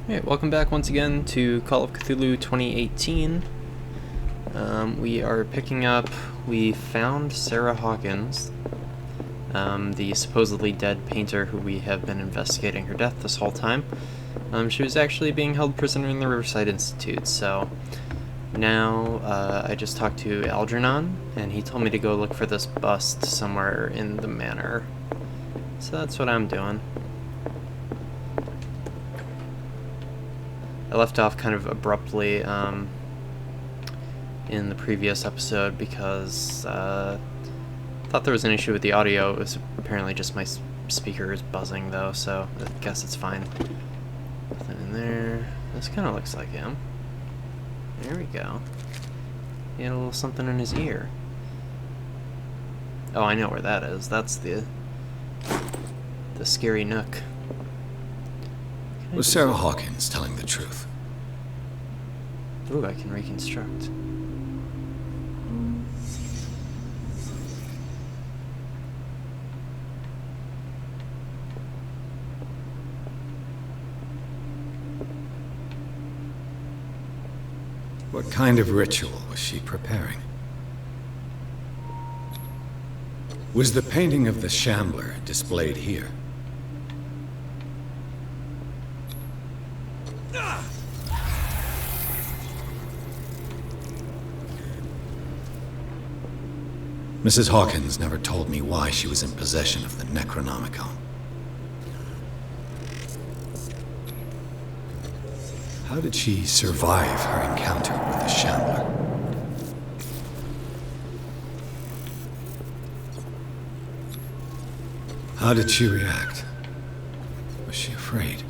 Alright, welcome back once again to Call of Cthulhu 2018. We are picking up, we found Sarah Hawkins, the supposedly dead painter who we have been investigating her death this whole time. She was actually being held prisoner in the Riverside Institute, so now I just talked to Algernon, and he told me to go look for this bust somewhere in the manor. So that's what I'm doing. I left off kind of abruptly in the previous episode because I thought there was an issue with the audio. It was apparently just my speakers buzzing though, so I guess it's fine. Nothing in there. This kind of looks like him. There we go. He had a little something in his ear. Oh, I know where that is. That's the scary nook. Was Sarah Hawkins telling the truth? Ooh, I can reconstruct. What kind of ritual was she preparing? Was the painting of the Shambler displayed here? Mrs. Hawkins never told me why she was in possession of the Necronomicon. How did she survive her encounter with the Shambler? How did she react? Was she afraid?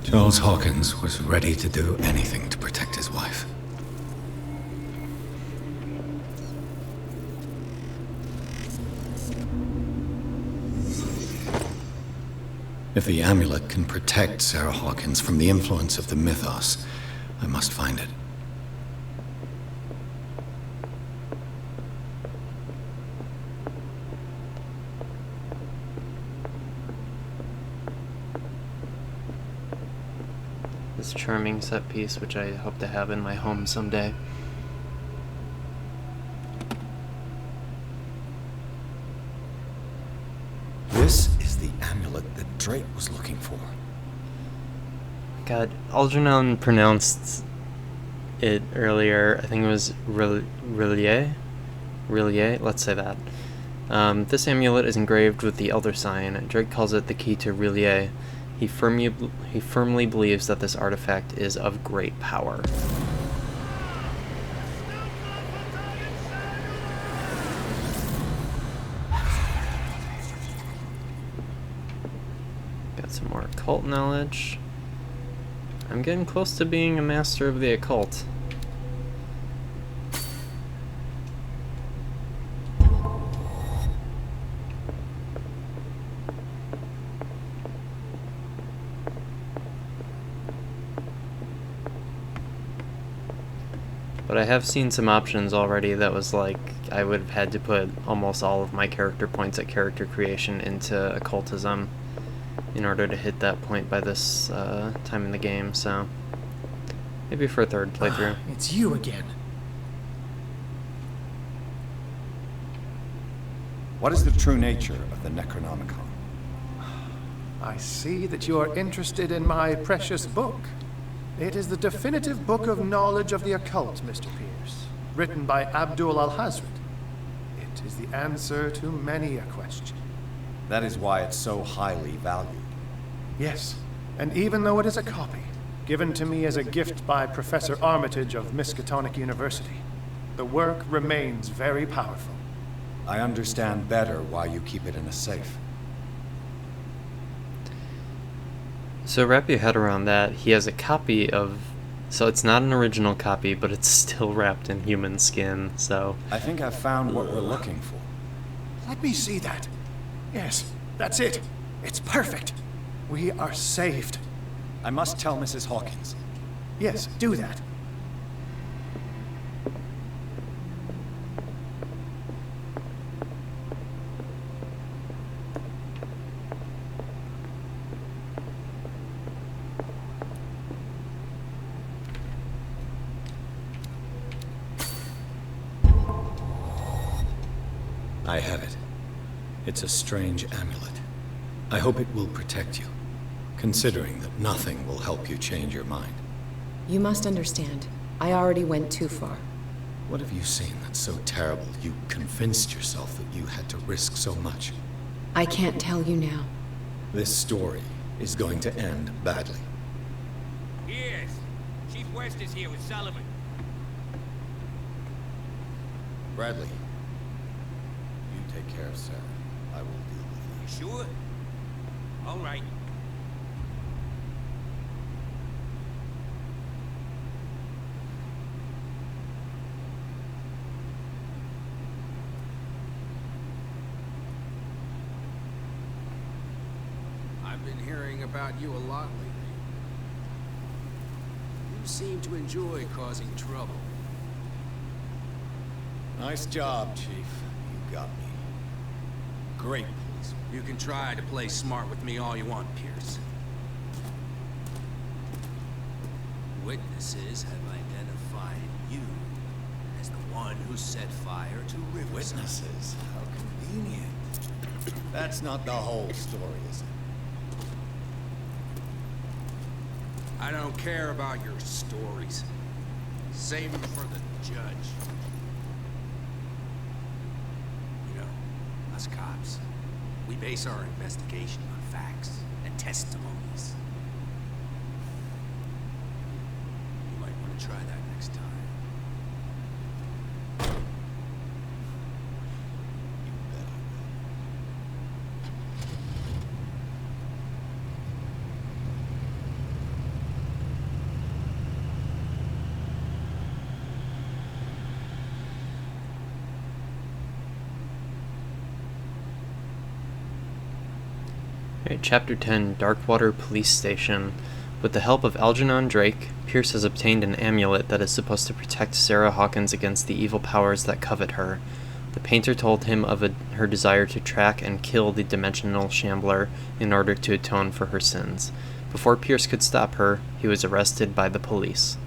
Charles Hawkins was ready to do anything to protect his wife. If the amulet can protect Sarah Hawkins from the influence of the mythos, I must find it. This charming set piece, which I hope to have in my home someday. This is the amulet that Drake was looking for. God, Algernon pronounced it earlier. I think it was Rillier? Rillier? Let's say that. This amulet is engraved with the Elder Sign. Drake calls it the key to Rillier. He firmly believes that this artifact is of great power. Got some more occult knowledge. I'm getting close to being a master of the occult. But I have seen some options already that was like, I would have had to put almost all of my character points at character creation into occultism in order to hit that point by this time in the game, so maybe for a third playthrough. It's you again. What is the true nature of the Necronomicon? I see that you are interested in my precious book. It is the definitive book of knowledge of the occult, Mr. Pierce, written by Abdul al-Hazred. It is the answer to many a question. That is why it's so highly valued. Yes, and even though it is a copy, given to me as a gift by Professor Armitage of Miskatonic University, the work remains very powerful. I understand better why you keep it in a safe. So wrap your head around that. He has a copy of... So it's not an original copy, but it's still wrapped in human skin, so... I think I've found what we're looking for. Let me see that. Yes, that's it. It's perfect. We are saved. I must tell Mrs. Hawkins. Yes, do that. I have it. It's a strange amulet. I hope it will protect you, considering that nothing will help you change your mind. You must understand. I already went too far. What have you seen that's so terrible you convinced yourself that you had to risk so much? I can't tell you now. This story is going to end badly. Yes. Chief West is here with Sullivan. Bradley, you take care of Sarah. I will deal with You sure? All right. I've been hearing about you a lot lately. You seem to enjoy causing trouble. Nice job, Chief. You got me. Great police. You can try to play smart with me all you want, Pierce. Witnesses have identified you as the one who set fire to Riverside. Witnesses? How convenient. That's not the whole story, is it? I don't care about your stories. Save them for the judge. You know, us cops, we base our investigation on facts and testimonies. You might want to try that next time. You bet I will. Alright, Chapter 10, Darkwater Police Station. With the help of Algernon Drake, Pierce has obtained an amulet that is supposed to protect Sarah Hawkins against the evil powers that covet her. The painter told him of her desire to track and kill the Dimensional Shambler in order to atone for her sins. Before Pierce could stop her, he was arrested by the police.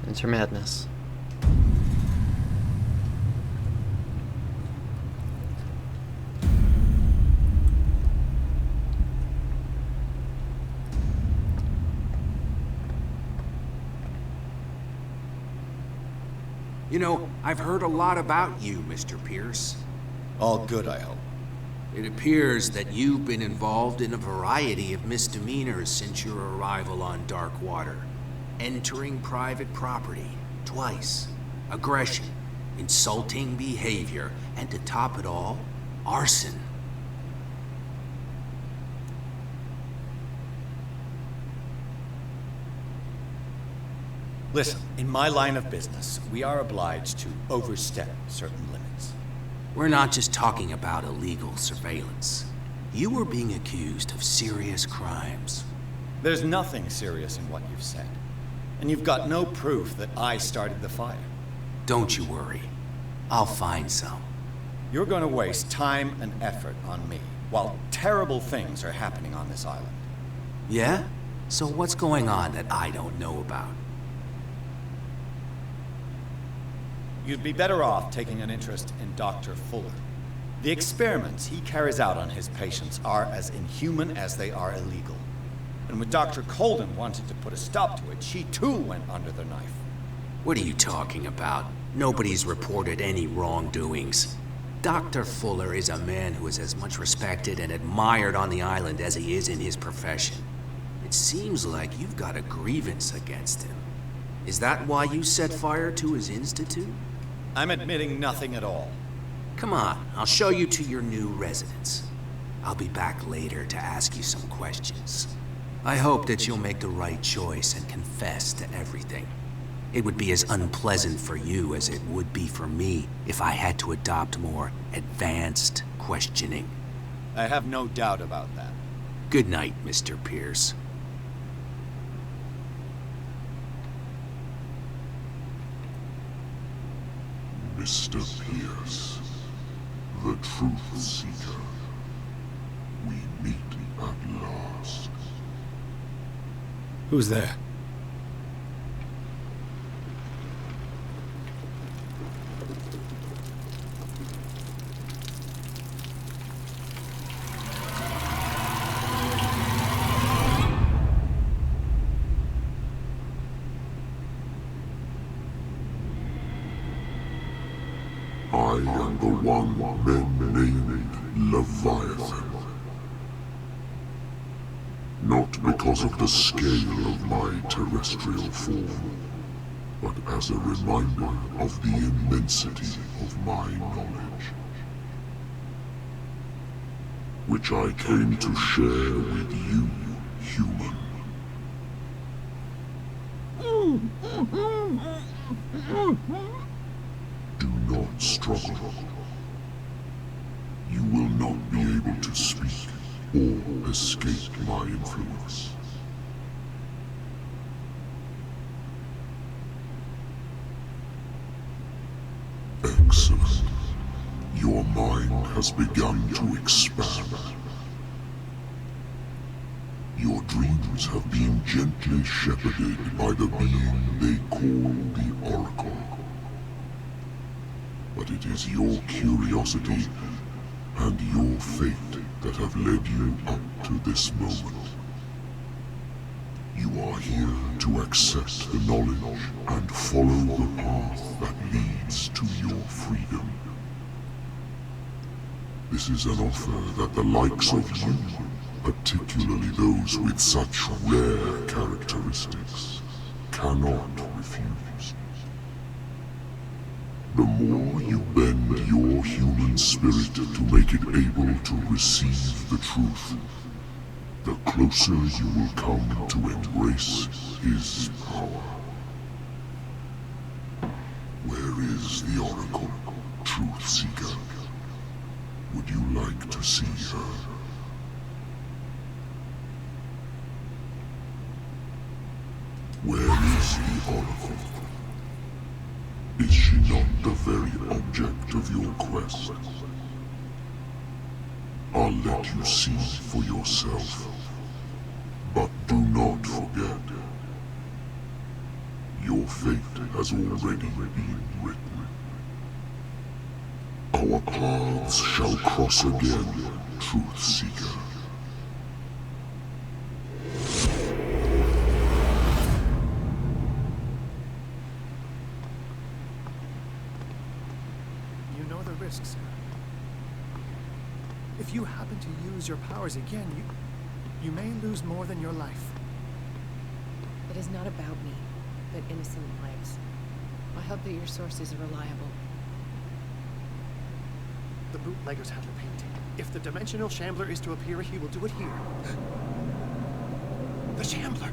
Enter madness. You know, I've heard a lot about you, Mr. Pierce. All good, I hope. It appears that you've been involved in a variety of misdemeanors since your arrival on Darkwater. Entering private property, twice. Aggression, insulting behavior, and to top it all, arson. Listen, in my line of business, we are obliged to overstep certain limits. We're not just talking about illegal surveillance. You were being accused of serious crimes. There's nothing serious in what you've said. And you've got no proof that I started the fire. Don't you worry. I'll find some. You're going to waste time and effort on me, while terrible things are happening on this island. Yeah? So what's going on that I don't know about? You'd be better off taking an interest in Dr. Fuller. The experiments he carries out on his patients are as inhuman as they are illegal. And when Dr. Colden wanted to put a stop to it, she too went under the knife. What are you talking about? Nobody's reported any wrongdoings. Dr. Fuller is a man who is as much respected and admired on the island as he is in his profession. It seems like you've got a grievance against him. Is that why you set fire to his institute? I'm admitting nothing at all. Come on, I'll show you to your new residence. I'll be back later to ask you some questions. I hope that you'll make the right choice and confess to everything. It would be as unpleasant for you as it would be for me if I had to adopt more advanced questioning. I have no doubt about that. Good night, Mr. Pierce. Mr. Pierce, the Truth Seeker. We meet at last. Who's there? I am the one men named Leviathan. Not because of the scale of my terrestrial form, but as a reminder of the immensity of my knowledge, which I came to share with you, human. Do not struggle. You will not be able to speak or escape my influence. Excellent. Your mind has begun to expand. Your dreams have been gently shepherded by the being they call the Oracle. But it is your curiosity and your fate that have led you up to this moment. You are here to accept the knowledge and follow the path that leads to your freedom. This is an offer that the likes of you, particularly those with such rare characteristics, cannot refuse. The more you bend your human spirit to make it able to receive the truth, the closer you will come to embrace his power. Where is the Oracle, Truth Seeker? Would you like to see her? Where is the Oracle? Is she not the very object of your quest? I'll let you see for yourself. But do not forget, your fate has already been written. Our paths shall cross again, Truth Seeker. You know the risks, sir. If you happen to use your powers again, you may lose more than your life. It is not about me, but innocent lives. I hope that your sources are reliable. The bootleggers have the painting. If the Dimensional Shambler is to appear, he will do it here. The Shambler!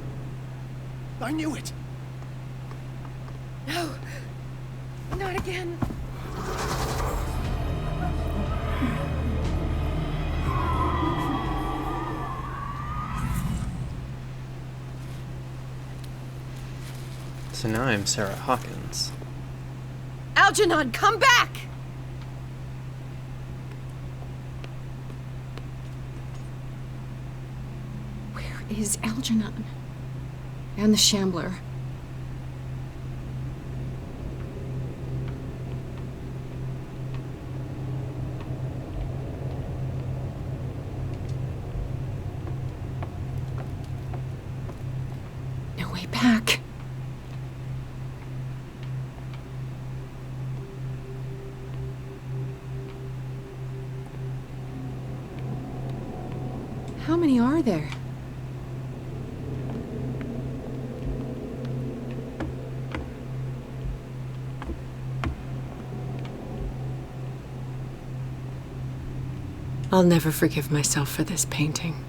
I knew it! No! Not again! So now I'm Sarah Hawkins. Algernon, come back! Where is Algernon? And the Shambler? No way back. How many are there? I'll never forgive myself for this painting.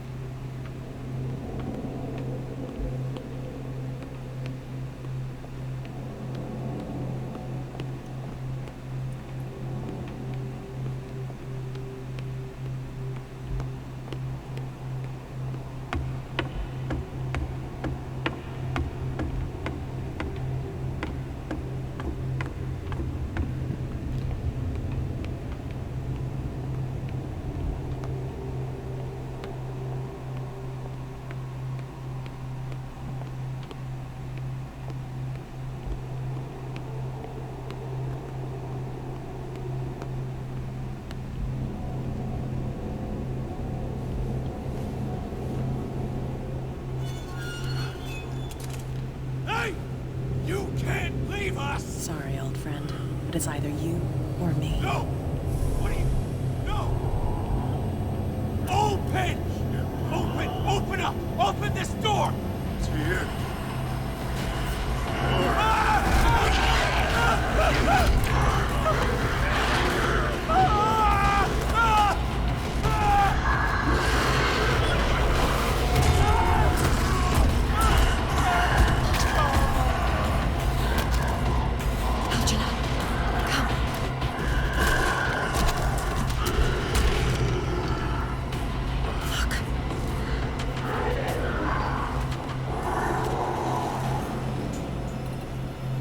Sorry, old friend, but it's either you or me. No! What are you... No! Open! Open! Open up! Open this door! It's here.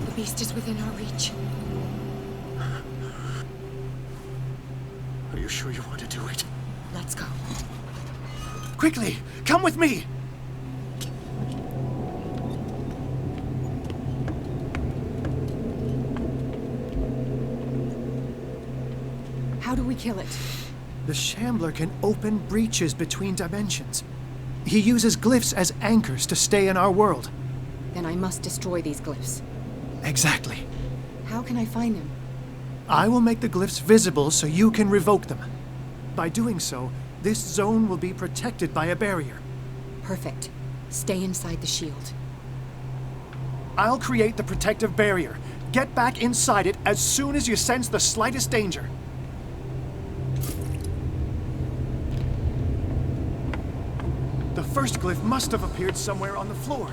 The beast is within our reach. Are you sure you want to do it? Let's go. Quickly, come with me! How do we kill it? The Shambler can open breaches between dimensions. He uses glyphs as anchors to stay in our world. Then I must destroy these glyphs. Exactly. How can I find them? I will make the glyphs visible so you can revoke them. By doing so, this zone will be protected by a barrier. Perfect. Stay inside the shield. I'll create the protective barrier. Get back inside it as soon as you sense the slightest danger. The first glyph must have appeared somewhere on the floor.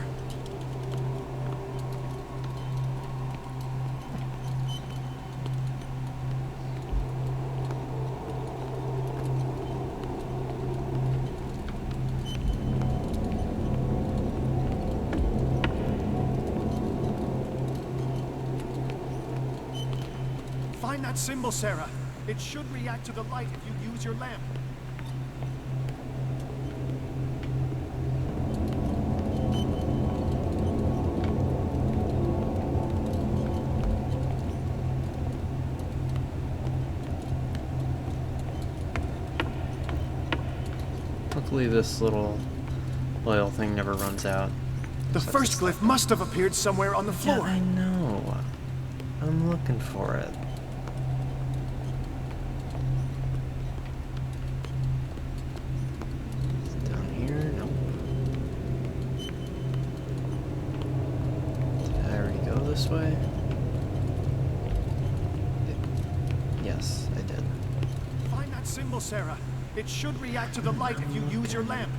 Find that symbol, Sarah. It should react to the light if you use your lamp. Luckily this little oil thing never runs out. The first glyph must have appeared somewhere on the floor. Yeah, I know. I'm looking for it. Down here? Nope. Did I already go this way? Yes, I did. Find that symbol, Sarah. It should react to the light if you use your lamp.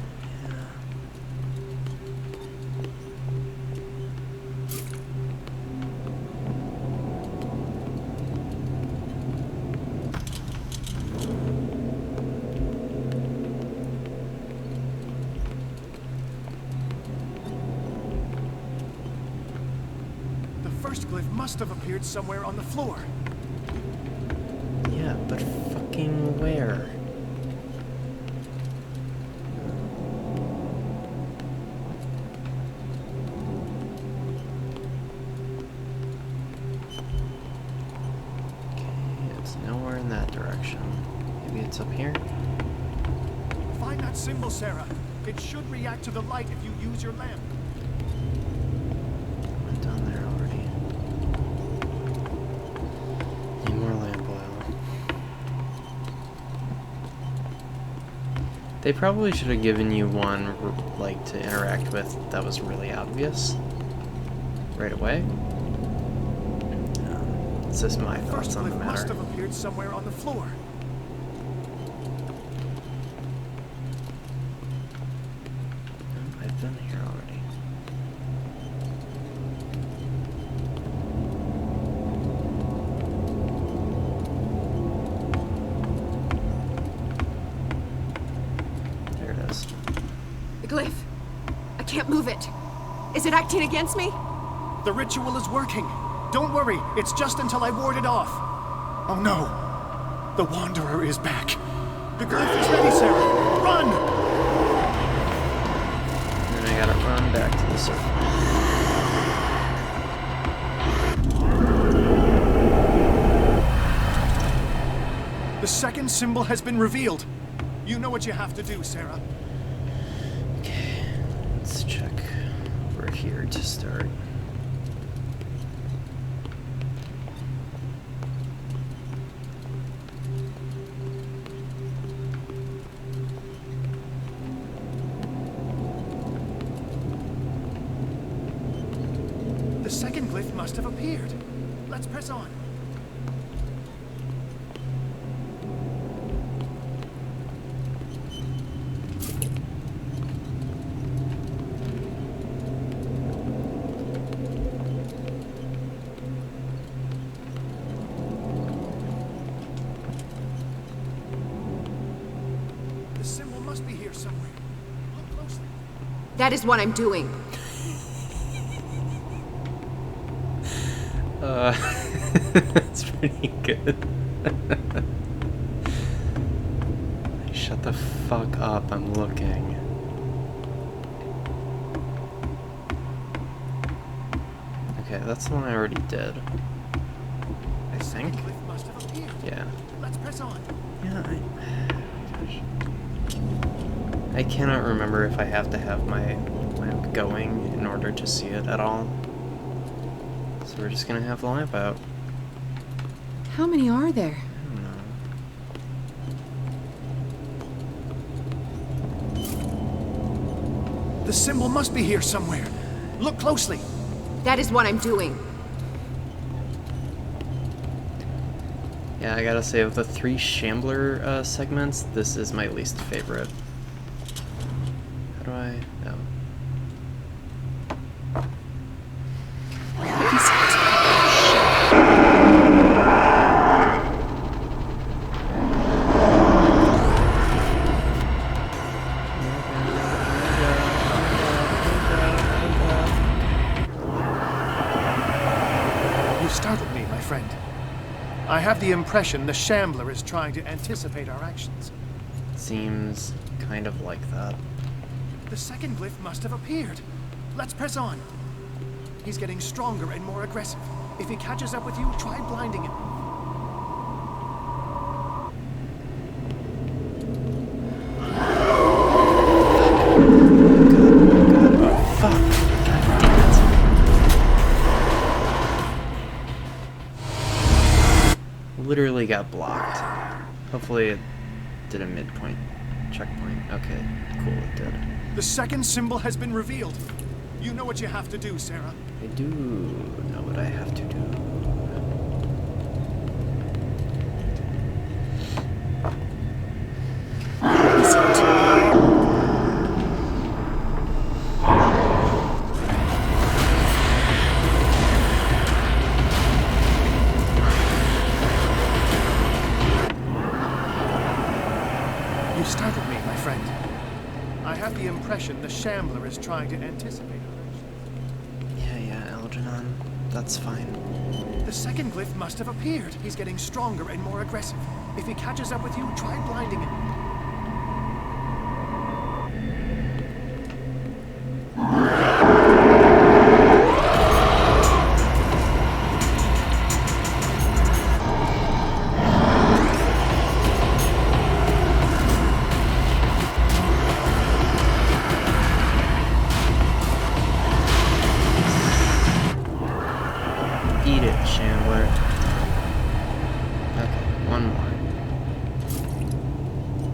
The first glyph must have appeared somewhere on the floor. Yeah, but fucking where? Nowhere in that direction. Maybe it's up here? Find that symbol, Sarah. It should react to the light if you use your lamp. Went down there already. Need more lamp oil. They probably should have given you one, like, to interact with that was really obvious. Right away. It's just my thoughts on the matter. Must have appeared somewhere on the floor. I've been here already. There it is. The glyph. I can't move it. Is it acting against me? The ritual is working. Don't worry, it's just until I ward it off. Oh no! The Wanderer is back. The glyph is ready, Sarah! Run! And then I gotta run back to the circle. The second symbol has been revealed. You know what you have to do, Sarah. Okay, let's check over here to start. must have appeared. Let's press on. The symbol must be here somewhere. Look closely. That is what I'm doing. That's pretty good. Shut the fuck up, I'm looking. Okay, that's the one I already did. I think? Glyph must have appeared. Yeah. Let's press on. Yeah, I cannot remember if I have to have my lamp going in order to see it at all. So we're just gonna have the lamp out. How many are there? I don't know. The symbol must be here somewhere. Look closely. That is what I'm doing. Yeah, I gotta say, of the 3 Shambler segments, this is my least favorite. How do I... Oh. You startled me, my friend. I have the impression the Shambler is trying to anticipate our actions. Seems kind of like that. The second glyph must have appeared. Let's press on. He's getting stronger and more aggressive. If he catches up with you, try blinding him. Literally got blocked. Hopefully it did a midpoint checkpoint. Okay, cool, it did. The second symbol has been revealed. You know what you have to do, Sarah. I do know what I have to do. You startled me, my friend. I have the impression the Shambler is trying to anticipate our actions. Yeah, Algernon. That's fine. The second glyph must have appeared. He's getting stronger and more aggressive. If he catches up with you, try blinding him. Eat it, Shambler. Okay, one more.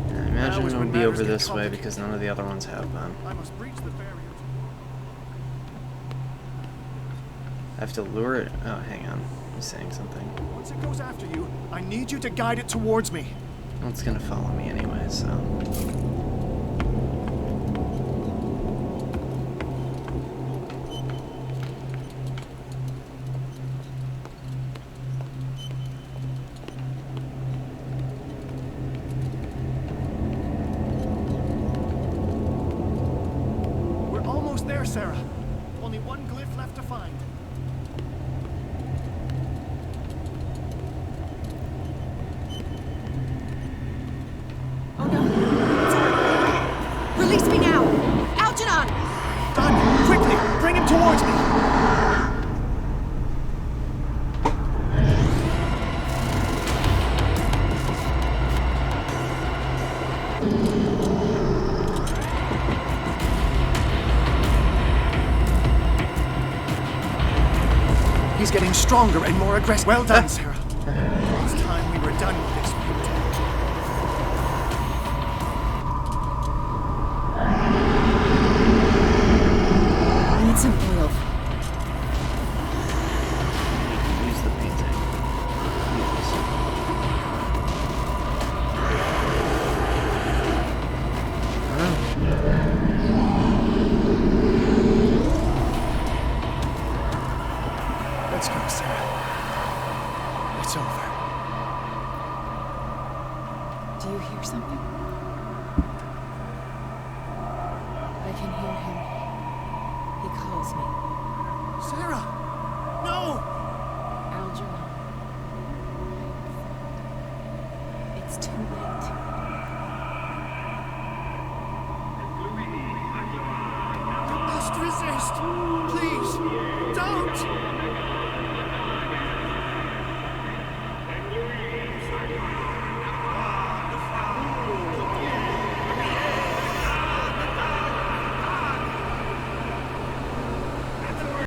I imagine is it'll when be matters over get this way complicated. because none of the other ones have them. I must breach the barrier. I have to lure it. Oh, hang on. He's saying something. Once it goes after you, I need you to guide it towards me. Well, it's gonna follow me anyway, so. We're almost there, Sarah. Only one glyph left to find. Oh no. Release me now! Algernon! Done! Quickly! Bring him towards me! He's getting stronger and more aggressive. Well done, Sarah. It's time we were done with this. I need some oil. Let's go, Sarah. It's over. Do you hear something? I can hear him. He calls me. Sarah!